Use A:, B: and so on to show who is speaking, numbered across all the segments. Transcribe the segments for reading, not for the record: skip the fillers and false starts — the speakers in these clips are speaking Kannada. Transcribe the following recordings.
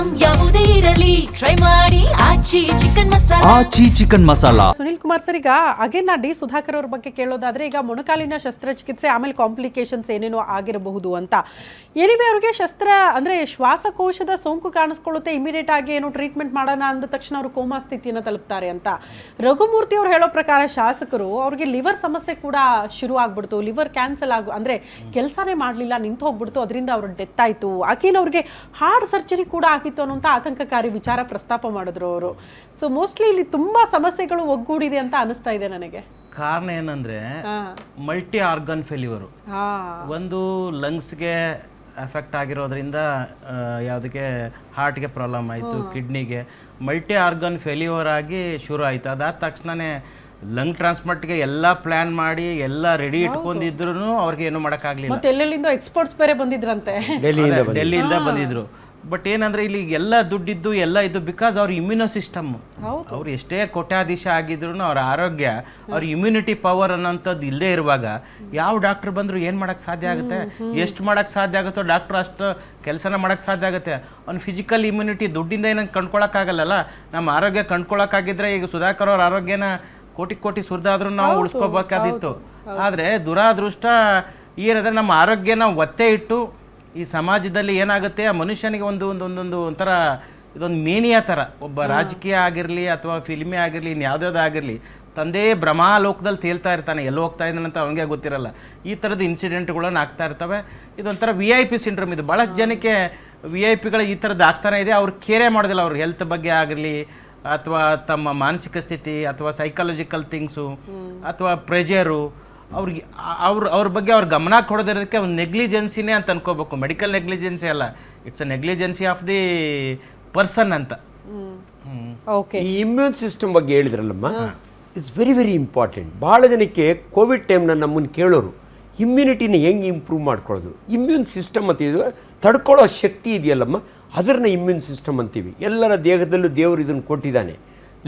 A: ಐಟಂ ಯಾವುದೇ ಇರಲಿ ಟ್ರೈ ಮಾಡಿ ಆಚಿ ಚಿಕನ್ ಮಸಾಲಾ.
B: ಆಚಿ ಚಿಕನ್ ಮಸಾಲಾ.
C: ಸುನಿಲ್ ಕುಮಾರ್ ಸರ್, ಈಗ ಅಗೇನ್ ನಾ ಡಿ ಸುಧಾಕರ್ ಅವ್ರ ಬಗ್ಗೆ ಕೇಳೋದಾದ್ರೆ, ಈಗ ಮೊಣಕಾಲಿನ ಶಸ್ತ್ರಚಿಕಿತ್ಸೆ ಆಮೇಲೆ ಕಾಂಪ್ಲಿಕೇಶನ್ಸ್ ಏನೇನೋ ಆಗಿರಬಹುದು ಅಂತ. ಎನಿವೆ ಅವ್ರಿಗೆ ಅಂದ್ರೆ ಶ್ವಾಸಕೋಶದ ಸೋಂಕು ಕಾಣಿಸ್ಕೊಳ್ಳುತ್ತೆ, ಇಮಿಡಿಯೇಟ್ ಆಗಿ ಏನು ಟ್ರೀಟ್ಮೆಂಟ್ ಮಾಡೋಣ ಅಂದ ತಕ್ಷಣ ಅವರು ಕೋಮಾ ಸ್ಥಿತಿಯನ್ನು ತಲುಪ್ತಾರೆ ಅಂತ. ರಘುಮೂರ್ತಿ ಅವ್ರು ಹೇಳೋ ಪ್ರಕಾರ ಶಾಸಕರು ಅವ್ರಿಗೆ ಲಿವರ್ ಸಮಸ್ಯೆ ಕೂಡ ಶುರು ಆಗ್ಬಿಡ್ತು, ಲಿವರ್ ಕ್ಯಾನ್ಸಲ್ ಅಂದ್ರೆ ಕೆಲಸನೇ ಮಾಡಲಿಲ್ಲ, ನಿಂತು ಹೋಗ್ಬಿಡ್ತು, ಅದರಿಂದ ಅವ್ರ ಡೆತ್ ಆಯ್ತು. ಆಕೇನು ಅವ್ರಿಗೆ ಹಾರ್ಟ್ ಸರ್ಜರಿ ಕೂಡ ಆಗಿತ್ತು ಅನ್ನೋಂಥ ಆತಂಕಕಾರಿ ವಿಚಾರ ಪ್ರಸ್ತಾಪ ಮಾಡಿದ್ರು ಅವರು. ಸೊ ಮೋಸ್ಟ್ಲಿ ಇಲ್ಲಿ ತುಂಬಾ ಸಮಸ್ಯೆಗಳು ಒಗ್ಗೂಡಿದೆ ಅಂತ ಅನಿಸ್ತಾ ಇದೆ ನನಗೆ.
D: ಕಾರಣ ಏನಂದ್ರೆ ಮಲ್ಟಿ ಆರ್ಗನ್ ಫೇಲ್ಯೂರು. ಒಂದು ಲಂಗ್ಸ್ಗೆ ಎಫೆಕ್ಟ್ ಆಗಿರೋದ್ರಿಂದ ಯಾವುದಕ್ಕೆ ಹಾರ್ಟ್ಗೆ ಪ್ರಾಬ್ಲಮ್ ಆಯಿತು, ಕಿಡ್ನಿಗೆ ಮಲ್ಟಿ ಆರ್ಗನ್ ಫೇಲ್ಯೂರ್ ಆಗಿ ಶುರು ಆಯಿತು. ಅದಾದ ತಕ್ಷಣನೇ ಲಂಗ್ ಟ್ರಾನ್ಸ್ಪ್ಲಾಂಟ್ಗೆ ಎಲ್ಲ ಪ್ಲಾನ್ ಮಾಡಿ ಎಲ್ಲ ರೆಡಿ ಇಟ್ಕೊಂಡಿದ್ರು ಅವ್ರಿಗೆ ಏನು ಮಾಡೋಕ್ಕಾಗಲಿಲ್ಲ.
C: ಮತ್ತೆ ಎಲ್ಲೆಲ್ಲಿಂದ ಎಕ್ಸ್ಪರ್ಟ್ಸ್ ಬೇರೆ ಬಂದಿದ್ರಂತೆ,
D: ಡೆಲ್ಲಿಯಿಂದ ಬಂದಿದ್ರು. ಬಟ್ ಏನಂದ್ರೆ ಇಲ್ಲಿ ಎಲ್ಲ ದುಡ್ಡಿದ್ದು ಎಲ್ಲ ಇದು ಬಿಕಾಸ್ ಅವ್ರ ಇಮ್ಯುನೋ ಸಿಸ್ಟಮ್, ಅವ್ರು ಎಷ್ಟೇ ಕೋಟ್ಯಾಧೀಶ ಆಗಿದ್ರು ಅವ್ರ ಆರೋಗ್ಯ, ಅವ್ರ ಇಮ್ಯುನಿಟಿ ಪವರ್ ಅನ್ನೋಂಥದ್ದು ಇಲ್ಲದೆ ಇರುವಾಗ ಯಾವ ಡಾಕ್ಟರ್ ಬಂದ್ರು ಏನ್ ಮಾಡಕ್ ಸಾಧ್ಯ ಆಗುತ್ತೆ, ಎಷ್ಟು ಮಾಡಕ್ ಸಾಧ್ಯ ಆಗುತ್ತೋ ಡಾಕ್ಟರ್ ಅಷ್ಟು ಕೆಲಸನ ಮಾಡಕ್ ಸಾಧ್ಯ ಆಗುತ್ತೆ. ಅವ್ನ ಫಿಸಿಕಲ್ ಇಮ್ಯುನಿಟಿ ದುಡ್ಡಿಂದ ಏನಂಗೆ ಕಂಡ್ಕೊಳಕ್ಕಾಗಲ್ಲ. ನಮ್ಮ ಆರೋಗ್ಯ ಕಂಡ್ಕೊಳಕ್ಕಾಗಿದ್ರೆ ಈಗ ಸುಧಾಕರ್ ಅವ್ರ ಆರೋಗ್ಯನ ಕೋಟಿ ಸುರಿದಾದ್ರೂ ನಾವು ಉಳಿಸ್ಕೋಬೇಕಾದಿತ್ತು. ಆದ್ರೆ ದುರಾದೃಷ್ಟ ಏನಂದ್ರೆ ನಮ್ಮ ಆರೋಗ್ಯನ ಒತ್ತೆ ಇಟ್ಟು ಈ ಸಮಾಜದಲ್ಲಿ ಏನಾಗುತ್ತೆ, ಆ ಮನುಷ್ಯನಿಗೆ ಒಂಥರ ಇದೊಂದು ಮೇನಿಯಾ ಥರ, ಒಬ್ಬ ರಾಜಕೀಯ ಆಗಿರಲಿ ಅಥವಾ ಫಿಲ್ಮೇ ಆಗಿರಲಿ ಇನ್ಯಾವುದಾಗಿರಲಿ ತಂದೆ ಭ್ರಮಾಲೋಕದಲ್ಲಿ ತೇಲ್ತಾ ಇರ್ತಾನೆ, ಎಲ್ಲಿ ಹೋಗ್ತಾ ಇದ್ದಾನೆ ಅಂತ ಅವನಿಗೆ ಗೊತ್ತಿರಲ್ಲ. ಈ ಥರದ ಇನ್ಸಿಡೆಂಟ್ಗಳನ್ನು ಆಗ್ತಾ ಇರ್ತವೆ. ಇದೊಂಥರ VIP ಸಿಂಡ್ರೋಮ್. ಇದು ಭಾಳಷ್ಟು ಜನಕ್ಕೆ VIP ಈ ಥರದ್ದು ಆಗ್ತಾನೆ ಇದೆ. ಅವ್ರು ಕೇರೆ ಮಾಡೋದಿಲ್ಲ, ಅವ್ರ ಹೆಲ್ತ್ ಬಗ್ಗೆ ಆಗಿರಲಿ ಅಥವಾ ತಮ್ಮ ಮಾನಸಿಕ ಸ್ಥಿತಿ ಅಥವಾ ಸೈಕಾಲಜಿಕಲ್ ಥಿಂಗ್ಸು ಅಥವಾ ಪ್ರೆಷರು, ಅವ್ರ ಬಗ್ಗೆ ಅವ್ರ ಗಮನ ಕೊಡೋದಿರೋದಕ್ಕೆ ಒಂದು ನೆಗ್ಲಿಜೆನ್ಸಿನೇ ಅಂತ ಅನ್ಕೋಬೇಕು. ಮೆಡಿಕಲ್ ನೆಗ್ಲಿಜೆನ್ಸಿ ಅಲ್ಲ, it's a negligence of the person ಅಂತ.
E: ಈ ಇಮ್ಯೂನ್ ಸಿಸ್ಟಮ್ ಬಗ್ಗೆ ಹೇಳಿದ್ರಲ್ಲಮ್ಮ, ಇಟ್ಸ್ ವೆರಿ ವೆರಿ ಇಂಪಾರ್ಟೆಂಟ್. ಭಾಳ ಜನಕ್ಕೆ ಕೋವಿಡ್ ಟೈಮ್ನ ನಮ್ಮನ್ನು ಕೇಳೋರು ಇಮ್ಯುನಿಟಿನ ಹೆಂಗೆ ಇಂಪ್ರೂವ್ ಮಾಡ್ಕೊಳ್ಳೋದು. ಇಮ್ಯೂನ್ ಸಿಸ್ಟಮ್ ಅಂತ ಇದು ತಡ್ಕೊಳ್ಳೋ ಶಕ್ತಿ ಇದೆಯಲ್ಲಮ್ಮ, ಅದನ್ನ ಇಮ್ಯೂನ್ ಸಿಸ್ಟಮ್ ಅಂತೀವಿ. ಎಲ್ಲರ ದೇಹದಲ್ಲೂ ದೇವರು ಇದನ್ನು ಕೊಟ್ಟಿದ್ದಾನೆ.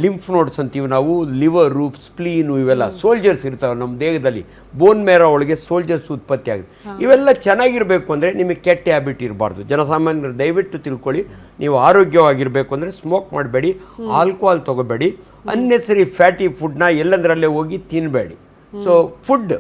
E: ಲಿಂಫ್ ನೋಡ್ಸ್ ಅಂತೀವಿ ನಾವು, ಲಿವರು, ಸ್ಪ್ಲೀನು, ಇವೆಲ್ಲ ಸೋಲ್ಜರ್ಸ್ ಇರ್ತಾವೆ ನಮ್ಮ ದೇಹದಲ್ಲಿ. ಬೋನ್ ಮ್ಯಾರೋ ಒಳಗೆ ಸೋಲ್ಜರ್ಸ್ ಉತ್ಪತ್ತಿ ಆಗಿದೆ. ಇವೆಲ್ಲ ಚೆನ್ನಾಗಿರಬೇಕು ಅಂದರೆ ನಿಮಗೆ ಕೆಟ್ಟ ಹ್ಯಾಬಿಟ್ ಇರಬಾರ್ದು. ಜನಸಾಮಾನ್ಯರು ದಯವಿಟ್ಟು ತಿಳ್ಕೊಳ್ಳಿ, ನೀವು ಆರೋಗ್ಯವಾಗಿರಬೇಕು ಅಂದರೆ ಸ್ಮೋಕ್ ಮಾಡಬೇಡಿ, ಆಲ್ಕೋಹಾಲ್ ತೊಗೋಬೇಡಿ, ಅನ್ನೆಸರಿ ಫ್ಯಾಟಿ ಫುಡ್ನ ಎಲ್ಲಂದ್ರಲ್ಲೇ ಹೋಗಿ ತಿನ್ನಬೇಡಿ. ಸೊ ಫುಡ್,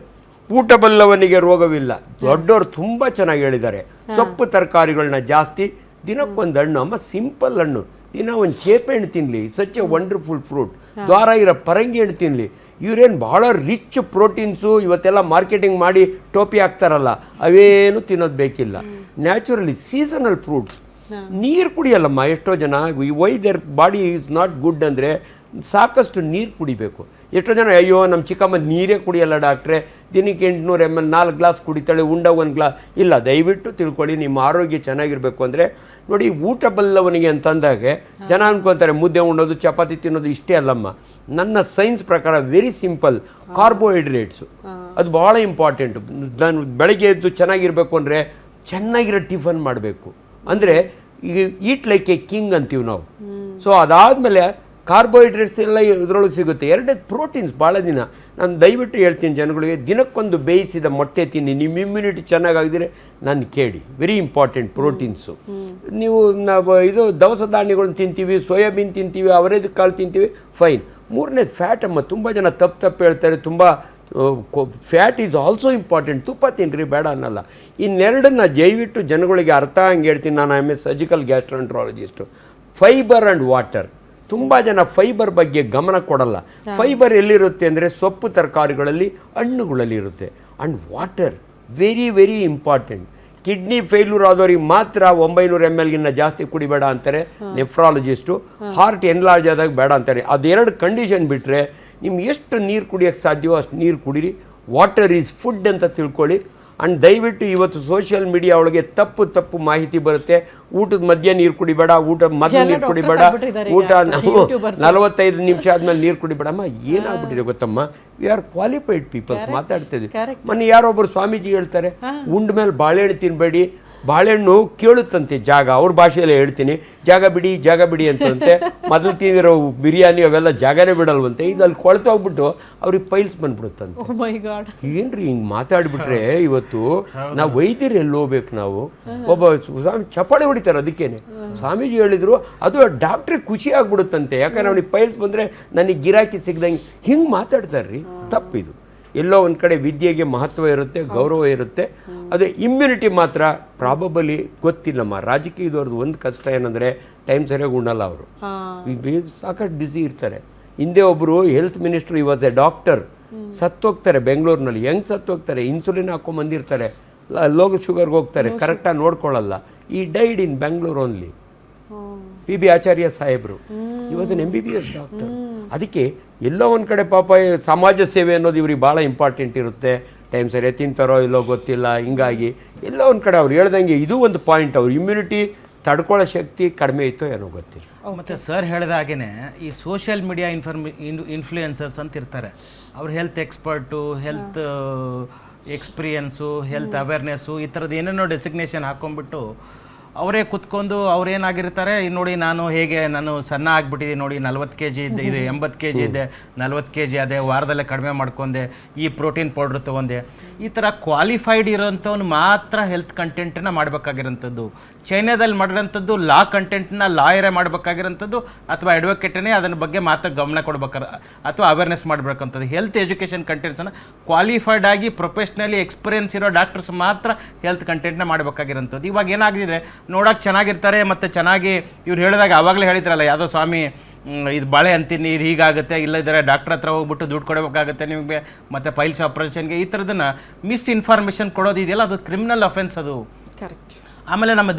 E: ಊಟ ಬಲ್ಲವನಿಗೆ ರೋಗವಿಲ್ಲ. ದೊಡ್ಡವರು ತುಂಬ ಚೆನ್ನಾಗಿ ಹೇಳಿದ್ದಾರೆ. ಸೊಪ್ಪು ತರಕಾರಿಗಳನ್ನ ಜಾಸ್ತಿ, ದಿನಕ್ಕೊಂದು ಹಣ್ಣು ಅಮ್ಮ, ಸಿಂಪಲ್ ಹಣ್ಣು, ದಿನ ಒಂದು ಚೇಪೆ ಹಣ್ಣು ತಿನ್ನಲಿ, ಸಚ್ ಎ ವಂಡರ್ಫುಲ್ ಫ್ರೂಟ್. ದ್ವಾರ ಇರೋ ಪರಂಗಿ ಹಣ್ಣು ತಿನ್ನಲಿ. ಇವ್ರೇನು ಭಾಳ ರಿಚ್ ಪ್ರೋಟೀನ್ಸು ಇವತ್ತೆಲ್ಲ ಮಾರ್ಕೆಟಿಂಗ್ ಮಾಡಿ ಟೋಪಿ ಹಾಕ್ತಾರಲ್ಲ, ಅವೇನು ತಿನ್ನೋದು ಬೇಕಿಲ್ಲ. Naturally seasonal fruits. ನೀರು ಕುಡಿಯಲ್ಲಮ್ಮ ಎಷ್ಟೋ ಜನ. Why their body is not good ಅಂದರೆ ಸಾಕಷ್ಟು ನೀರು ಕುಡಿಬೇಕು. ಎಷ್ಟೋ ಜನ ಅಯ್ಯೋ ನಮ್ಮ ಚಿಕ್ಕಮ್ಮ ನೀರೇ ಕುಡಿಯಲ್ಲ ಡಾಕ್ಟ್ರೆ, ದಿನಕ್ಕೆ 800 ml 4 ಗ್ಲಾಸ್ ಕುಡಿತಾಳೆ, ಉಂಡ 1 ಗ್ಲಾಸ್ ಇಲ್ಲ. ದಯವಿಟ್ಟು ತಿಳ್ಕೊಳ್ಳಿ, ನಿಮ್ಮ ಆರೋಗ್ಯ ಚೆನ್ನಾಗಿರಬೇಕು ಅಂದರೆ ನೋಡಿ, ಊಟ ಬಲ್ಲವನಿಗೆ ಅಂತಂದಾಗೆ ಜನ ಅನ್ಕೊತಾರೆ ಮುದ್ದೆ ಉಣ್ಣೋದು ಚಪಾತಿ ತಿನ್ನೋದು ಇಷ್ಟೇ ಅಲ್ಲಮ್ಮ. ನನ್ನ ಸೈನ್ಸ್ ಪ್ರಕಾರ ವೆರಿ ಸಿಂಪಲ್, ಕಾರ್ಬೋಹೈಡ್ರೇಟ್ಸು ಅದು ಭಾಳ ಇಂಪಾರ್ಟೆಂಟು. ನಾನು ಬೆಳಗ್ಗೆ ಎದ್ದು ಚೆನ್ನಾಗಿರಬೇಕು ಅಂದರೆ ಚೆನ್ನಾಗಿರೋ ಟಿಫನ್ ಮಾಡಬೇಕು. ಅಂದರೆ ಈಗ ಈಟ್ ಲೈಕ್ ಎ ಕಿಂಗ್ ಅಂತೀವಿ ನಾವು. ಸೊ ಅದಾದಮೇಲೆ ಕಾರ್ಬೋಹೈಡ್ರೇಟ್ಸ್ ಎಲ್ಲ ಇದರೊಳಗೆ ಸಿಗುತ್ತೆ. ಎರಡೇ ಪ್ರೋಟೀನ್ಸ್ ಭಾಳ ದಿನ. ನಾನು ದಯವಿಟ್ಟು ಹೇಳ್ತೀನಿ ಜನಗಳಿಗೆ, ದಿನಕ್ಕೊಂದು ಬೇಯಿಸಿದ ಮೊಟ್ಟೆ ತಿನ್ನಿ, ನಿಮ್ಮ ಇಮ್ಯುನಿಟಿ ಚೆನ್ನಾಗಾಗಿದ್ರೆ ನಾನು ಕೇಳಿ. Very important proteins. ನೀವು ಇದು ದವಸ ಧಾನ್ಯಗಳನ್ನ ತಿಂತೀವಿ, ಸೋಯಾಬೀನ್ ತಿಂತೀವಿ, ಅವರೇದು ಕಾಳು ತಿಂತೀವಿ, ಫೈನ್. ಮೂರನೇದು ಫ್ಯಾಟ್ ಅಮ್ಮ. ತುಂಬ ಜನ ತಪ್ಪು ಹೇಳ್ತಾರೆ, ತುಂಬ ಫ್ಯಾಟ್ ಈಸ್ ಆಲ್ಸೋ ಇಂಪಾರ್ಟೆಂಟ್. ತುಪ್ಪ ತಿನ್ನಿರಿ, ಬೇಡ ಅನ್ನಲ್ಲ. ಇನ್ನೆರಡನ್ನ ದಯವಿಟ್ಟು ಜನಗಳಿಗೆ ಅರ್ಥ ಹಂಗೆ ಹೇಳ್ತೀನಿ. ನಾನು I am a surgical gastroenterologist. Fibre and water. ತುಂಬ ಜನ ಫೈಬರ್ ಬಗ್ಗೆ ಗಮನ ಕೊಡಲ್ಲ. ಫೈಬರ್ ಎಲ್ಲಿರುತ್ತೆ ಅಂದರೆ ಸೊಪ್ಪು ತರಕಾರಿಗಳಲ್ಲಿ, ಹಣ್ಣುಗಳಲ್ಲಿ ಇರುತ್ತೆ. And water very very important. Kidney failure ಆದವ್ರಿಗೆ ಮಾತ್ರ 900 ml ಜಾಸ್ತಿ ಕುಡಿಬೇಡ ಅಂತಾರೆ ನೆಫ್ರಾಲಜಿಸ್ಟು. ಹಾರ್ಟ್ ಎನ್ಲಾರ್ಜ್ ಆದಾಗ ಬೇಡ ಅಂತಾರೆ. ಅದೆರಡು ಕಂಡೀಷನ್ ಬಿಟ್ಟರೆ ನಿಮ್ಗೆ ಎಷ್ಟು ನೀರು ಕುಡಿಯೋಕ್ಕೆ ಸಾಧ್ಯವೋ ಅಷ್ಟು ನೀರು ಕುಡೀರಿ. ವಾಟರ್ ಈಸ್ ಫುಡ್ ಅಂತ ತಿಳ್ಕೊಳ್ಳಿ. ಆ್ಯಂಡ್ ದಯವಿಟ್ಟು ಇವತ್ತು ಸೋಷಿಯಲ್ ಮೀಡಿಯಾ ಒಳಗೆ ತಪ್ಪು ಮಾಹಿತಿ ಬರುತ್ತೆ. ಊಟದ ಮಧ್ಯೆ ನೀರು ಕುಡಿಬೇಡ, ಊಟ ಮೊದಲು ನೀರು ಕುಡಿಬೇಡ, ಊಟ 45 ನಿಮಿಷ ಆದಮೇಲೆ ನೀರು ಕುಡಿಬೇಡಮ್ಮ. ಏನಾಗ್ಬಿಟ್ಟಿದೆ ಗೊತ್ತಮ್ಮ, ವಿ ಆರ್ ಕ್ವಾಲಿಫೈಡ್ ಪೀಪಲ್ಸ್ ಮಾತಾಡ್ತಿದ್ವಿ. ಮೊನ್ನೆ ಯಾರೊಬ್ಬರು ಸ್ವಾಮೀಜಿ ಹೇಳ್ತಾರೆ, ಉಂಡ ಮೇಲೆ ಬಾಳೆಹಣ್ಣು ತಿನ್ನಬೇಡಿ, ಬಾಳೆಹಣ್ಣು ಕೇಳುತ್ತಂತೆ ಜಾಗ, ಅವ್ರ ಭಾಷೆಯಲ್ಲೇ ಹೇಳ್ತೀನಿ, ಜಾಗ ಬಿಡಿ ಅಂತಂತೆ. ಮೊದಲು ತಿಂದಿರೋ ಬಿರಿಯಾನಿ ಅವೆಲ್ಲ ಜಾಗನೇ ಬಿಡಲ್ವಂತೆ. ಇದು ಅಲ್ಲಿ ಕೊಳ್ತೋಗ್ಬಿಟ್ಟು ಅವ್ರಿಗೆ ಪೈಲ್ಸ್ ಬಂದ್ಬಿಡುತ್ತಂತೆ.
C: Oh my God.
E: ಏನ್ರಿ ಹಿಂಗೆ ಮಾತಾಡ್ಬಿಟ್ರೆ ಇವತ್ತು ನಾವು ವೈದ್ಯರು ಎಲ್ಲಿ ಹೋಗ್ಬೇಕು? ನಾವು ಒಬ್ಬ ಸ್ವಾಮಿ ಚಪ್ಪಾಳೆ ಹೊಡಿತಾರೆ ಅದಕ್ಕೇನೆ. ಸ್ವಾಮೀಜಿ ಹೇಳಿದ್ರು ಅದು ಡಾಕ್ಟ್ರಿಗೆ ಖುಷಿ ಆಗ್ಬಿಡುತ್ತಂತೆ, ಯಾಕಂದ್ರೆ ಅವ್ನಿಗೆ ಪೈಲ್ಸ್ ಬಂದರೆ ನನಗೆ ಗಿರಾಕಿ ಸಿಗ್ದಂಗೆ. ಹಿಂಗೆ ಮಾತಾಡ್ತಾರ್ರಿ, ತಪ್ಪಿದು. ಎಲ್ಲೋ ಒಂದು ಕಡೆ ವಿದ್ಯೆಗೆ ಮಹತ್ವ ಇರುತ್ತೆ, ಗೌರವ ಇರುತ್ತೆ. ಅದು ಇಮ್ಯುನಿಟಿ ಮಾತ್ರ ಪ್ರಾಬಬಲಿ ಗೊತ್ತಿಲ್ಲಮ್ಮ. ರಾಜಕೀಯದವ್ರದ್ದು ಒಂದು ಕಷ್ಟ ಏನಂದರೆ ಟೈಮ್ ಸರಿಯಾಗಿ ಉಣ್ಣಲ್ಲ ಅವರು, ಸಾಕಷ್ಟು ಬ್ಯುಸಿ ಇರ್ತಾರೆ. ಹಿಂದೆ ಒಬ್ಬರು ಹೆಲ್ತ್ ಮಿನಿಸ್ಟ್ರು, ಈ ವಾಸ್ ಎ ಡಾಕ್ಟರ್, ಸತ್ತೋಗ್ತಾರೆ ಬೆಂಗಳೂರಿನಲ್ಲಿ. ಹೆಂಗೆ ಸತ್ತೋಗ್ತಾರೆ? ಇನ್ಸುಲಿನ್ ಹಾಕೊಂಬಂದಿರ್ತಾರೆ, ಲೋ ಶುಗರ್ಗೆ ಹೋಗ್ತಾರೆ, ಕರೆಕ್ಟಾಗಿ ನೋಡ್ಕೊಳ್ಳಲ್ಲ. ಈ ಡೈಡ್ ಇನ್ ಬೆಂಗಳೂರು ಓನ್ಲಿ. PB ಆಚಾರ್ಯ ಸಾಹೇಬರು, ಈ ವಾಸ್ ಎನ್ MBBS ಡಾಕ್ಟರ್. ಅದಕ್ಕೆ ಎಲ್ಲೋ ಒಂದು ಕಡೆ ಪಾಪ ಸಮಾಜ ಸೇವೆ ಅನ್ನೋದು ಇವ್ರಿಗೆ ಭಾಳ ಇಂಪಾರ್ಟೆಂಟ್ ಇರುತ್ತೆ. ಟೈಮ್ ಸರಿಯಾಗಿ ತಿಂತಾರೋ ಇಲ್ಲೋ ಗೊತ್ತಿಲ್ಲ. ಹಿಂಗಾಗಿ ಎಲ್ಲೋ ಒಂದು ಕಡೆ ಅವ್ರು ಹೇಳ್ದಂಗೆ ಇದು ಒಂದು ಪಾಯಿಂಟ್, ಅವ್ರ ಇಮ್ಯುನಿಟಿ ತಡ್ಕೊಳ್ಳೋ ಶಕ್ತಿ ಕಡಿಮೆ ಇತ್ತೋ ಏನೋ ಗೊತ್ತಿಲ್ಲ.
D: ಮತ್ತು ಸರ್ ಹೇಳಿದ ಹಾಗೇ ಈ ಸೋಷಿಯಲ್ ಮೀಡಿಯಾ ಇನ್ಫ್ಲೂಯೆನ್ಸರ್ಸ್ ಅಂತ ಇರ್ತಾರೆ. ಅವ್ರು health expert, health experience, health awareness, ಈ ಥರದ್ದು ಏನೇನೋ ಡೆಸಿಗ್ನೇಷನ್ ಹಾಕ್ಕೊಂಡ್ಬಿಟ್ಟು ಅವರೇ ಕುತ್ಕೊಂಡು ಅವ್ರೇನಾಗಿರ್ತಾರೆ, ನೋಡಿ ನಾನು ಸಣ್ಣ ಆಗಿಬಿಟ್ಟಿದ್ದೀನಿ ನೋಡಿ, 40 kg ಇದ್ದೆ, ಇದು 80 kg ಇದ್ದೆ, 40 kg ಅದೇ ವಾರದಲ್ಲೇ ಕಡಿಮೆ ಮಾಡ್ಕೊಂಡೆ, ಈ ಪ್ರೋಟೀನ್ ಪೌಡ್ರ್ ತೊಗೊಂಡೆ. ಈ ಥರ ಕ್ವಾಲಿಫೈಡ್ ಇರೋಂಥವ್ನು ಮಾತ್ರ ಹೆಲ್ತ್ ಕಂಟೆಂಟನ್ನು ಮಾಡಬೇಕಾಗಿರೋಂಥದ್ದು. ಚೈನಾದಲ್ಲಿ ಮಾಡಿರೋಂಥದ್ದು ಲಾ ಕಂಟೆಂಟ್ನ ಲಾಯರೇ ಮಾಡಬೇಕಾಗಿರೋಂಥದ್ದು, ಅಥವಾ ಅಡ್ವೊಕೇಟನೇ ಅದನ್ನ ಬಗ್ಗೆ ಮಾತ್ರ ಗಮನ ಕೊಡ್ಬೇಕಾರೆ ಅಥವಾ ಅವೇರ್ನೆಸ್ ಮಾಡಬೇಕಂಥದ್ದು. ಹೆಲ್ತ್ ಎಜುಕೇಷನ್ ಕಂಟೆಂಟ್ಸನ್ನು ಕ್ವಾಲಿಫೈಡ್ ಆಗಿ ಪ್ರೊಫೆಷ್ನಲಿ ಎಕ್ಸ್ಪೀರಿಯನ್ಸ್ ಇರೋ ಡಾಕ್ಟರ್ಸ್ ಮಾತ್ರ ಹೆಲ್ತ್ ಕಂಟೆಂಟ್ನ ಮಾಡಬೇಕಾಗಿರೋಂಥದ್ದು. ಇವಾಗ ಏನಾಗಿದೆ, ನೋಡೋಕೆ ಚೆನ್ನಾಗಿರ್ತಾರೆ, ಮತ್ತು ಚೆನ್ನಾಗಿ ಇವ್ರು ಹೇಳಿದಾಗ ಆವಾಗಲೇ ಹೇಳಿದ್ರಲ್ಲ, ಯಾವುದೋ ಸ್ವಾಮಿ ಇದು ಬಾಳೆ ಅಂತೀನಿ, ಇದು ಹೀಗಾಗುತ್ತೆ, ಇಲ್ಲದಿದ್ದರೆ ಡಾಕ್ಟ್ರ್ ಹತ್ರ ಹೋಗ್ಬಿಟ್ಟು ದುಡ್ಡು ಕೊಡಬೇಕಾಗುತ್ತೆ ನಿಮಗೆ, ಮತ್ತು ಪೈಲ್ಸ್ ಆಪ್ರೇಷನ್ಗೆ, ಈ ಥರದನ್ನು ಮಿಸ್ಇನ್ಫಾರ್ಮೇಷನ್ ಕೊಡೋದು ಇದೆಯಲ್ಲ, ಅದು ಕ್ರಿಮಿನಲ್ ಅಫೆನ್ಸ್ ಅದು.
C: ಕರೆಕ್ಟ್.
D: ಆಮೇಲೆ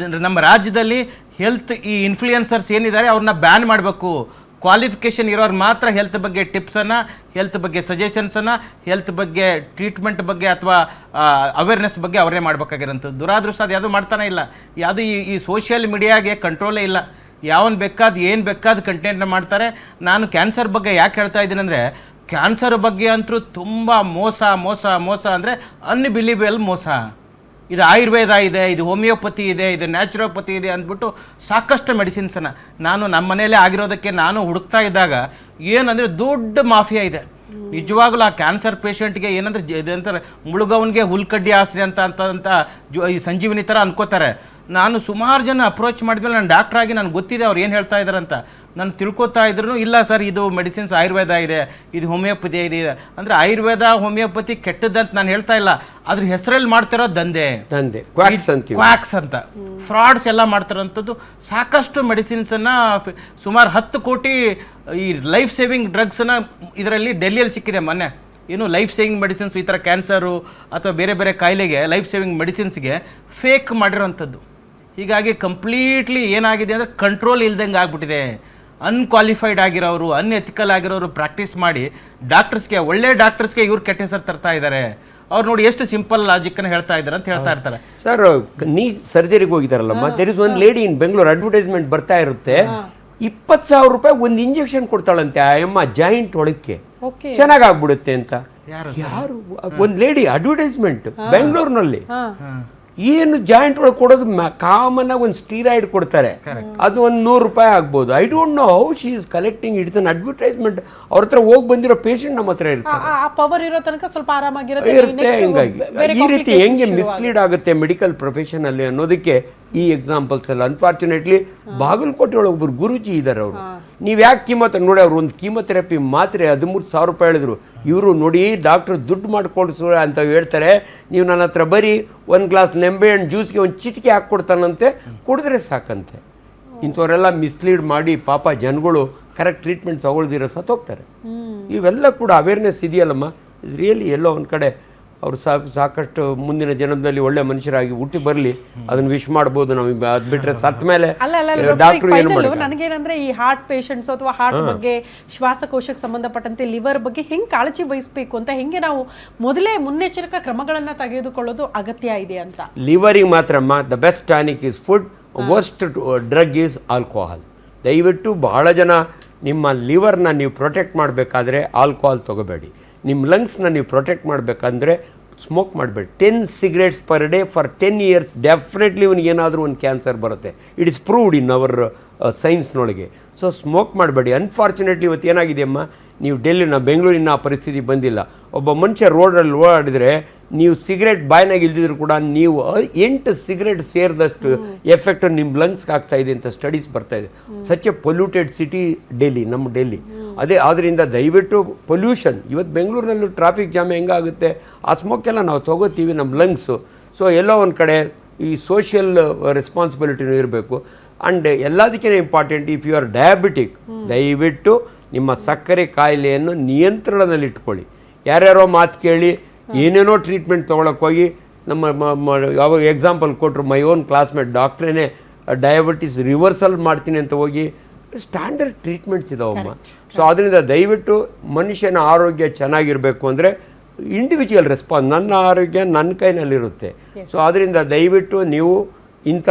D: ನಮ್ಮ ರಾಜ್ಯದಲ್ಲಿ ಹೆಲ್ತ್ ಈ ಇನ್ಫ್ಲೂಯೆನ್ಸರ್ಸ್ ಏನಿದ್ದಾರೆ ಅವ್ರನ್ನ ಬ್ಯಾನ್ ಮಾಡಬೇಕು. ಕ್ವಾಲಿಫಿಕೇಷನ್ ಇರೋರು ಮಾತ್ರ ಹೆಲ್ತ್ ಬಗ್ಗೆ ಟಿಪ್ಸನ್ನು, ಹೆಲ್ತ್ ಬಗ್ಗೆ ಸಜೆಷನ್ಸನ್ನು, ಹೆಲ್ತ್ ಬಗ್ಗೆ ಟ್ರೀಟ್ಮೆಂಟ್ ಬಗ್ಗೆ ಅಥವಾ ಅವೇರ್ನೆಸ್ ಬಗ್ಗೆ ಅವರೇ ಮಾಡಬೇಕಾಗಿರೋಂಥದ್ದು. ದುರಾದೃಷ್ಟ ಅದು ಯಾವುದೂ ಮಾಡ್ತಾನೆ ಇಲ್ಲ. ಯಾವುದು ಈ ಸೋಷಿಯಲ್ ಮೀಡಿಯಾಗೆ ಕಂಟ್ರೋಲೇ ಇಲ್ಲ. ಯಾವನು ಏನು ಬೇಕಾದ ಕಂಟೆಂಟ್ನ ಮಾಡ್ತಾರೆ. ನಾನು ಕ್ಯಾನ್ಸರ್ ಬಗ್ಗೆ ಯಾಕೆ ಹೇಳ್ತಾ ಇದ್ದೀನಿ ಅಂದರೆ, ಕ್ಯಾನ್ಸರ್ ಬಗ್ಗೆ ಅಂತೂ ತುಂಬ ಮೋಸ ಅಂದರೆ ಅನ್ಬಿಲೀವೇಬಲ್ ಮೋಸ. ಇದು ಆಯುರ್ವೇದ ಇದೆ, ಇದು ಹೋಮಿಯೋಪತಿ ಇದೆ, ಇದು ನ್ಯಾಚುರೋಪತಿ ಇದೆ ಅಂದ್ಬಿಟ್ಟು ಸಾಕಷ್ಟು ಮೆಡಿಸಿನ್ಸನ್ನು ನಮ್ಮ ಮನೆಯಲ್ಲೇ ಆಗಿರೋದಕ್ಕೆ ನಾನು ಹುಡುಕ್ತಾ ಇದ್ದಾಗ ಏನಂದರೆ ದೊಡ್ಡ ಮಾಫಿಯಾ ಇದೆ. ನಿಜವಾಗ್ಲೂ ಆ ಕ್ಯಾನ್ಸರ್ ಪೇಷಂಟ್ಗೆ ಏನಂದ್ರೆ ಇದಂತಾರೆ ಮುಳುಗವನಿಗೆ ಹುಲ್ಕಡ್ಡಿ ಆಸ್ತಿ ಅಂತ ಈ ಸಂಜೀವಿನಿ ಥರ ಅನ್ಕೋತಾರೆ. ನಾನು ಸುಮಾರು ಜನ ಅಪ್ರೋಚ್ ಮಾಡಿದ್ಮೇಲೆ ನಾನು ಡಾಕ್ಟ್ರ್ ಆಗಿ ನನಗೆ ಗೊತ್ತಿದೆ ಅವ್ರು ಏನು ಹೇಳ್ತಾ ಇದ್ದಾರೆ ಅಂತ. ನಾನು ತಿಳ್ಕೊತಾ ಇದ್ರು, ಇಲ್ಲ ಸರ್ ಇದು ಮೆಡಿಸಿನ್ಸ್ ಆಯುರ್ವೇದ ಇದೆ, ಇದು ಹೋಮಿಯೋಪತಿ ಇದೆ ಅಂದರೆ ಆಯುರ್ವೇದ ಹೋಮಿಯೋಪತಿ ಕೆಟ್ಟದ್ದಂತ ನಾನು ಹೇಳ್ತಾ ಇಲ್ಲ. ಅದ್ರ ಹೆಸರಲ್ಲಿ ಮಾಡ್ತಿರೋ ದಂಧೆ ಕ್ವಾಕ್ಸ್ ಅಂತ ಫ್ರಾಡ್ಸ್ ಎಲ್ಲ ಮಾಡ್ತಿರೋಂಥದ್ದು. ಸಾಕಷ್ಟು ಮೆಡಿಸಿನ್ಸನ್ನು ಸುಮಾರು 10 ಕೋಟಿ ಈ ಲೈಫ್ ಸೇವಿಂಗ್ ಡ್ರಗ್ಸನ್ನು ಇದರಲ್ಲಿ ಡೆಲ್ಲಿಯಲ್ಲಿ ಸಿಕ್ಕಿದೆ ಮೊನ್ನೆ. ಏನು ಲೈಫ್ ಸೇವಿಂಗ್ ಮೆಡಿಸಿನ್ಸ್, ಈ ಥರ ಕ್ಯಾನ್ಸರು ಅಥವಾ ಬೇರೆ ಕಾಯಿಲೆಗೆ ಲೈಫ್ ಸೇವಿಂಗ್ ಮೆಡಿಸಿನ್ಸ್ಗೆ ಫೇಕ್ ಮಾಡಿರೋಂಥದ್ದು. ಹೀಗಾಗಿ ಕಂಪ್ಲೀಟ್ಲಿ ಏನಾಗಿದೆ ಅಂದರೆ ಕಂಟ್ರೋಲ್ ಇಲ್ದಂಗೆ ಆಗ್ಬಿಟ್ಟಿದೆ. ಅನ್ಕ್ವಾಲಿಫೈಡ್ ಆಗಿರೋರು, ಅನ್ಎಥಿಕಲ್ ಆಗಿರೋರು ಪ್ರಾಕ್ಟೀಸ್ ಮಾಡಿ ಡಾಕ್ಟರ್ಸ್ಗೆ, ಒಳ್ಳೆ ಡಾಕ್ಟರ್ಸ್ಗೆ ಇವ್ರು ಕೆಟ್ಟ ಹೆಸರು ತರ್ತಾ ಇದ್ದಾರೆ. ಅವ್ರು ನೋಡಿ ಎಷ್ಟು ಸಿಂಪಲ್ ಲಾಜಿಕ್ಕನ್ನು ಹೇಳ್ತಾ ಇದ್ದಾರೆ ಅಂತ ಹೇಳ್ತಾ ಇರ್ತಾರೆ.
E: ಸರ್, ನೀ ಸರ್ಜರಿಗೆ ಹೋಗಿದ್ದಾರಲ್ಲಮ್ಮ, there is one lady in Bengaluru, advertisement ಬರ್ತಾ ಇರುತ್ತೆ, 20,000 ರೂಪಾಯಿ ಒಂದು ಇಂಜೆಕ್ಷನ್ ಕೊಡ್ತಾಳಂತೆ ಆ ಅಮ್ಮ ಜಾಯಿಂಟ್ ಒಳಕ್ಕೆ, ಚೆನ್ನಾಗಾಗ್ಬಿಡುತ್ತೆ ಅಂತ. ಯಾರು? ಒಂದು ಲೇಡಿ ಅಡ್ವರ್ಟೈಸ್ಮೆಂಟ್ ಬೆಂಗಳೂರಿನಲ್ಲಿ. ಏನು ಜಾಯಿಂಟ್ ಒಳಗೆ ಕೊಡೋದು ಕಾಮನ್ ಆಗಿ ಒಂದು ಸ್ಟೀರಾಯ್ಡ್ ಕೊಡ್ತಾರೆ, ಅದು ಒಂದು 100 ರೂಪಾಯಿ ಆಗ್ಬೋದು. I don't know how she is collecting. It's an advertisement. ಅವ್ರ ಹತ್ರ ಹೋಗಿ ಬಂದಿರೋ ಪೇಷಂಟ್ ನಮ್ಮ ಹತ್ರ ಇರ್ತಾರೆ. ಹಿಂಗಾಗಿ ಈ ರೀತಿ ಹೆಂಗೆ ಮಿಸ್ಲೀಡ್ ಆಗುತ್ತೆ ಮೆಡಿಕಲ್ ಪ್ರೊಫೆಷನ್ ಅಲ್ಲಿ ಅನ್ನೋದಕ್ಕೆ ಈ ಎಕ್ಸಾಂಪಲ್ಸ್ ಎಲ್ಲ. ಅನ್ಫಾರ್ಚುನೇಟ್ಲಿ ಬಾಗಲಕೋಟೆ ಒಳಗೆ ಒಬ್ಬರು ಗುರುಜಿ ಇದ್ದಾರೆ. ಅವರು ನೀವು ಯಾಕೆ ನೋಡಿ, ಅವ್ರು ಒಂದು ಕೀಮೊಥೆರಪಿ ಮಾತ್ರೆ 13,000 ರೂಪಾಯಿ ಹೇಳಿದ್ರು. ಇವರು ನೋಡಿ ಡಾಕ್ಟ್ರು ದುಡ್ಡು ಮಾಡಿಕೊಡ್ಸು ಅಂತ ಹೇಳ್ತಾರೆ, ನೀವು ನನ್ನ ಹತ್ರ ಬರೀ 1 ಗ್ಲಾಸ್ ನಿಂಬೆಹಣ್ಣು ಜ್ಯೂಸ್ಗೆ ಒಂದು ಚಿಟಿಕೆ ಹಾಕ್ಕೊಡ್ತಾನಂತೆ, ಕುಡಿದ್ರೆ ಸಾಕಂತೆ. ಇಂಥವರೆಲ್ಲ ಮಿಸ್ಲೀಡ್ ಮಾಡಿ ಪಾಪ ಜನಗಳು ಕರೆಕ್ಟ್ ಟ್ರೀಟ್ಮೆಂಟ್ ತೊಗೊಳ್ದಿರೋ ಸತ್ತೋಗ್ತಾರೆ. ಇವೆಲ್ಲ ಕೂಡ ಅವೇರ್ನೆಸ್ ಇದೆಯಲ್ಲಮ್ಮ, ಇಸ್ ರಿಯಲಿ ಎಲ್ಲೋ ಒಂದು ಕಡೆ ಅವರು ಸಾಕಷ್ಟು ಮುಂದಿನ ಜನ್ಮದಲ್ಲಿ ಒಳ್ಳೆ ಮನುಷ್ಯರಾಗಿ ಹುಟ್ಟಿ ಬರಲಿ, ಅದನ್ನ ವಿಶ್ ಮಾಡ್ಬೋದು. ನಮಗೆ ಅದು ಬಿಟ್ಟರೆ ಸತ್ತ ಮೇಲೆ ಡಾಕ್ಟ್ರು ಏನು ಮಾಡೋದು.
C: ನನಗೇನಂದ್ರೆ ಈ ಹಾರ್ಟ್ ಪೇಷಂಟ್ಸ್ ಅಥವಾ ಹಾರ್ಟ್ ಬಗ್ಗೆ, ಶ್ವಾಸಕೋಶಕ್ಕೆ ಸಂಬಂಧಪಟ್ಟಂತೆ ಲಿವರ್ ಬಗ್ಗೆ ಹೆಂಗೆ ಕಾಳಜಿ ವಹಿಸಬೇಕು ಅಂತ, ಹೆಂಗೆ ನಾವು ಮೊದಲೇ ಮುನ್ನೆಚ್ಚರಿಕಾ ಕ್ರಮಗಳನ್ನು ತೆಗೆದುಕೊಳ್ಳೋದು ಅಗತ್ಯ ಇದೆ ಅಂತ.
E: ಲಿವರಿಗೆ ಮಾತ್ರಮ್ಮ the best tonic is food, worst drug is alcohol. ದಯವಿಟ್ಟು ಬಹಳ ಜನ ನಿಮ್ಮ ಲಿವರ್ನ ನೀವು ಪ್ರೊಟೆಕ್ಟ್ ಮಾಡಬೇಕಾದ್ರೆ ಆಲ್ಕೋಹಾಲ್ ತೊಗೋಬೇಡಿ. ನಿಮ್ಮ ಲಂಗ್ಸ್ನ ನೀವು ಪ್ರೊಟೆಕ್ಟ್ ಮಾಡಬೇಕಂದ್ರೆ ಸ್ಮೋಕ್ ಮಾಡಬೇಡಿ. 10 cigarettes per day for 10 years definitely ಇವನಿಗೆ ಏನಾದರೂ ಒಂದು ಕ್ಯಾನ್ಸರ್ ಬರುತ್ತೆ. It is proved in our ಸೈನ್ಸ್ನೊಳಗೆ. ಸೊ ಸ್ಮೋಕ್ ಮಾಡಬೇಡಿ. ಅನ್ಫಾರ್ಚುನೇಟ್ಲಿ ಇವತ್ತು ಏನಾಗಿದೆಯಮ್ಮ, ನೀವು ಡೆಲ್ಲಿನ ಬೆಂಗಳೂರಿನ ಆ ಪರಿಸ್ಥಿತಿ ಬಂದಿಲ್ಲ. ಒಬ್ಬ ಮನುಷ್ಯ ರೋಡಲ್ಲಿ ಓಡಾಡಿದರೆ ನೀವು ಸಿಗರೇಟ್ ಬಾಯ್ನಾಗ ಇಲ್ದಿದ್ರು ಕೂಡ ನೀವು 8 ಸಿಗರೇಟ್ ಸೇರಿದಷ್ಟು ಎಫೆಕ್ಟ್ ನಿಮ್ಮ ಲಂಗ್ಸ್ಗೆ ಆಗ್ತಾ ಇದೆ ಅಂತ ಸ್ಟಡೀಸ್ ಬರ್ತಾ ಇದೆ. Such A polluted city Delhi, ನಮ್ಮ ಡೆಲ್ಲಿ. ಅದೇ ಆದ್ದರಿಂದ ದಯವಿಟ್ಟು ಪೊಲ್ಯೂಷನ್, ಇವತ್ತು ಬೆಂಗಳೂರಿನಲ್ಲೂ ಟ್ರಾಫಿಕ್ ಜಾಮ್ ಹೆಂಗಾಗುತ್ತೆ, ಆ ಸ್ಮೋಕೆಲ್ಲ ನಾವು ತೊಗೋತೀವಿ ನಮ್ಮ ಲಂಗ್ಸು. ಸೊ ಎಲ್ಲೋ ಒಂದು ಕಡೆ ಈ ಸೋಷಿಯಲ್ ರೆಸ್ಪಾನ್ಸಿಬಿಲಿಟಿನೂ ಇರಬೇಕು. ಆ್ಯಂಡ್ ಎಲ್ಲದಕ್ಕಿಂತ important, if you are diabetic, ದಯವಿಟ್ಟು ನಿಮ್ಮ ಸಕ್ಕರೆ ಕಾಯಿಲೆಯನ್ನು ನಿಯಂತ್ರಣದಲ್ಲಿಟ್ಕೊಳ್ಳಿ. ಯಾರ್ಯಾರೋ ಮಾತು ಕೇಳಿ ಏನೇನೋ ಟ್ರೀಟ್ಮೆಂಟ್ ತೊಗೊಳಕ್ಕೆ ಹೋಗಿ ಯಾವ ಎಕ್ಸಾಂಪಲ್ ಕೊಟ್ಟರು, ಮೈ ಓನ್ ಕ್ಲಾಸ್ಮೇಟ್ ಡಾಕ್ಟ್ರೇನೆ ಡಯಾಬಿಟಿಸ್ ರಿವರ್ಸಲ್ ಮಾಡ್ತೀನಿ ಅಂತ ಹೋಗಿ ಸ್ಟ್ಯಾಂಡರ್ಡ್ ಟ್ರೀಟ್ಮೆಂಟ್ಸ್ ಇದಾವಮ್ಮ. ಸೊ ಅದರಿಂದ ದಯವಿಟ್ಟು ಮನುಷ್ಯನ ಆರೋಗ್ಯ ಚೆನ್ನಾಗಿರಬೇಕು ಅಂದರೆ ಇಂಡಿವಿಜುವಲ್ ರೆಸ್ಪಾನ್ಸ್, ನನ್ನ ಆರೋಗ್ಯ ನನ್ನ ಕೈನಲ್ಲಿರುತ್ತೆ. ಸೊ ಅದರಿಂದ ದಯವಿಟ್ಟು ನೀವು ಇಂಥ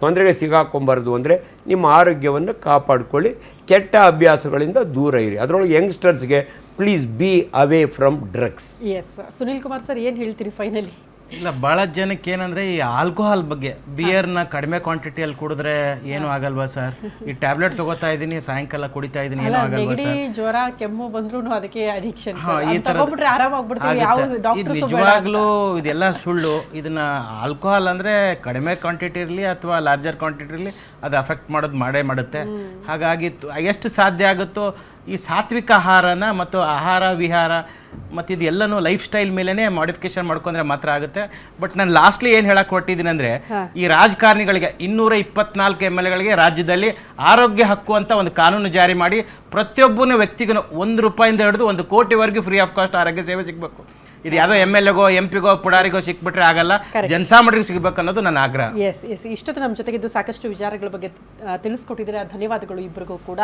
E: ತೊಂದರೆಗೆ ಸಿಗಾಕೊಂಬಾರ್ದು ಅಂದರೆ ನಿಮ್ಮ ಆರೋಗ್ಯವನ್ನು ಕಾಪಾಡಿಕೊಳ್ಳಿ, ಕೆಟ್ಟ ಅಭ್ಯಾಸಗಳಿಂದ ದೂರ ಇರಿ. ಅದರೊಳಗೆ ಯಂಗ್ಸ್ಟರ್ಸ್ಗೆ please be away from drugs.
C: Yes, Sunil Kumar sir ಏನು ಹೇಳ್ತೀರಿ ಫೈನಲಿ?
D: ಇಲ್ಲ, ಭಾಳ ಜನಕ್ಕೆ ಏನಂದ್ರೆ ಈ ಆಲ್ಕೋಹಾಲ್ ಬಗ್ಗೆ, ಬಿಯರ್ನ ಕಡಿಮೆ ಕ್ವಾಂಟಿಟಿಯಲ್ಲಿ ಕುಡಿದ್ರೆ ಏನು ಆಗಲ್ವಾ ಸರ್? ಈ ಟ್ಯಾಬ್ಲೆಟ್ ತಗೋತಾ ಇದ್ದೀನಿ, ಸಾಯಂಕಾಲ ಕುಡಿತಾ ಇದ್ದೀನಿ, ಏನು ಆಗಲ್ವಾ
C: ನೆಗಡಿ,
D: ಸರ್?
C: ಜ್ವರ, ಕೆಮ್ಮು ಬಂದ್ರೂ ಅದಕ್ಕೆ ಅಡಿಕ್ಷನ್.
D: ಈ
C: ತಗೊಂಡ್ಬಿಟ್ರೆ ಆರಾಮಾಗ್ಬಿಡ್ತೀವಿ. ಯಾವ ಡಾಕ್ಟರ್
D: ನಿಜವಾಗ್ಲೂ ಇದೆಲ್ಲ ಸುಳ್ಳು. ಇದನ್ನ ಆಲ್ಕೋಹಾಲ್ ಅಂದ್ರೆ ಕಡಿಮೆ ಕ್ವಾಂಟಿಟಿ ಇರಲಿ ಅಥವಾ ಲಾರ್ಜರ್ ಕ್ವಾಂಟಿಟಿ ಇರಲಿ, ಅದು ಅಫೆಕ್ಟ್ ಮಾಡೋದು ಮಾಡೇ ಮಾಡುತ್ತೆ. ಹಾಗಾಗಿ ಎಷ್ಟು ಸಾಧ್ಯ ಆಗುತ್ತೋ ಈ ಸಾತ್ವಿಕ ಆಹಾರನ ಮತ್ತು ಆಹಾರ ವಿಹಾರ ಮತ್ತು ಇದೆಲ್ಲನೂ ಲೈಫ್ ಸ್ಟೈಲ್ ಮೇಲೇ ಮಾಡಿಫಿಕೇಶನ್ ಮಾಡ್ಕೊಂಡ್ರೆ ಮಾತ್ರ ಆಗುತ್ತೆ. ಬಟ್ ನಾನು ಲಾಸ್ಟ್ಲಿ ಏನು ಹೇಳಕ್ ಹೊರಟಿದ್ದೀನಿ ಅಂದರೆ, ಈ ರಾಜಕಾರಣಿಗಳಿಗೆ 224 MLAಗಳಿಗೆ ರಾಜ್ಯದಲ್ಲಿ ಆರೋಗ್ಯ ಹಕ್ಕು ಅಂತ ಒಂದು ಕಾನೂನು ಜಾರಿ ಮಾಡಿ ಪ್ರತಿಯೊಬ್ಬನ ವ್ಯಕ್ತಿಗೂ ₹1 ಹಿಡಿದು 1 ಕೋಟಿವರೆಗೂ ಫ್ರೀ ಆಫ್ ಕಾಸ್ಟ್ ಆರೋಗ್ಯ ಸೇವೆ ಸಿಗಬೇಕು. ಇದು ಯಾವುದೋ MLAಗೋ MP ಗೋ ಪುಡಾರಿಗೋ ಸಿಕ್ಬಿಟ್ರೆ ಆಗಲ್ಲ, ಜನಸಾಮಾನ್ಯರಿಗೆ ಸಿಗಬೇಕು ಅನ್ನೋದು ನನ್ನ ಆಗ್ರಹ.
C: ಎಸ್, ಇಷ್ಟೊತ್ತು ನಮ್ಮ ಜೊತೆಗಿದ್ದು ಸಾಕಷ್ಟು ವಿಚಾರಗಳ ಬಗ್ಗೆ ತಿಳಿಸ್ಕೊಟ್ಟಿದ್ದೀರಾ. ಧನ್ಯವಾದಗಳು ಇಬ್ಬರಿಗೂ ಕೂಡ.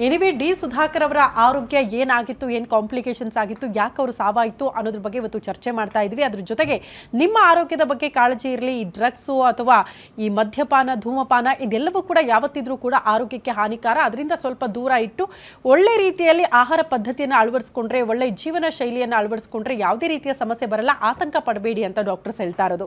C: ಎನಿವೇ, ಡಿ ಸುಧಾಕರ್ ಅವರ ಆರೋಗ್ಯ ಏನಾಗಿತ್ತು, ಏನು ಕಾಂಪ್ಲಿಕೇಶನ್ಸ್ ಆಗಿತ್ತು, ಯಾಕೆ ಅವರು ಸಾವಾಯಿತು ಅನ್ನೋದ್ರ ಬಗ್ಗೆ ಇವತ್ತು ಚರ್ಚೆ ಮಾಡ್ತಾ ಇದ್ವಿ. ಅದ್ರ ಜೊತೆಗೆ ನಿಮ್ಮ ಆರೋಗ್ಯದ ಬಗ್ಗೆ ಕಾಳಜಿ ಇರಲಿ. ಈ ಡ್ರಗ್ಸು ಅಥವಾ ಈ ಮದ್ಯಪಾನ, ಧೂಮಪಾನ ಇದೆಲ್ಲವೂ ಕೂಡ ಯಾವತ್ತಿದ್ರೂ ಕೂಡ ಆರೋಗ್ಯಕ್ಕೆ ಹಾನಿಕಾರ. ಅದರಿಂದ ಸ್ವಲ್ಪ ದೂರ ಇಟ್ಟು ಒಳ್ಳೆ ರೀತಿಯಲ್ಲಿ ಆಹಾರ ಪದ್ಧತಿಯನ್ನು ಅಳವಡಿಸ್ಕೊಂಡ್ರೆ, ಒಳ್ಳೆ ಜೀವನ ಶೈಲಿಯನ್ನು ಅಳವಡಿಸ್ಕೊಂಡ್ರೆ ಯಾವುದೇ ರೀತಿಯ ಸಮಸ್ಯೆ ಬರಲ್ಲ. ಆತಂಕ ಪಡಬೇಡಿ ಅಂತ ಡಾಕ್ಟರ್ಸ್ ಹೇಳ್ತಾ ಇರೋದು.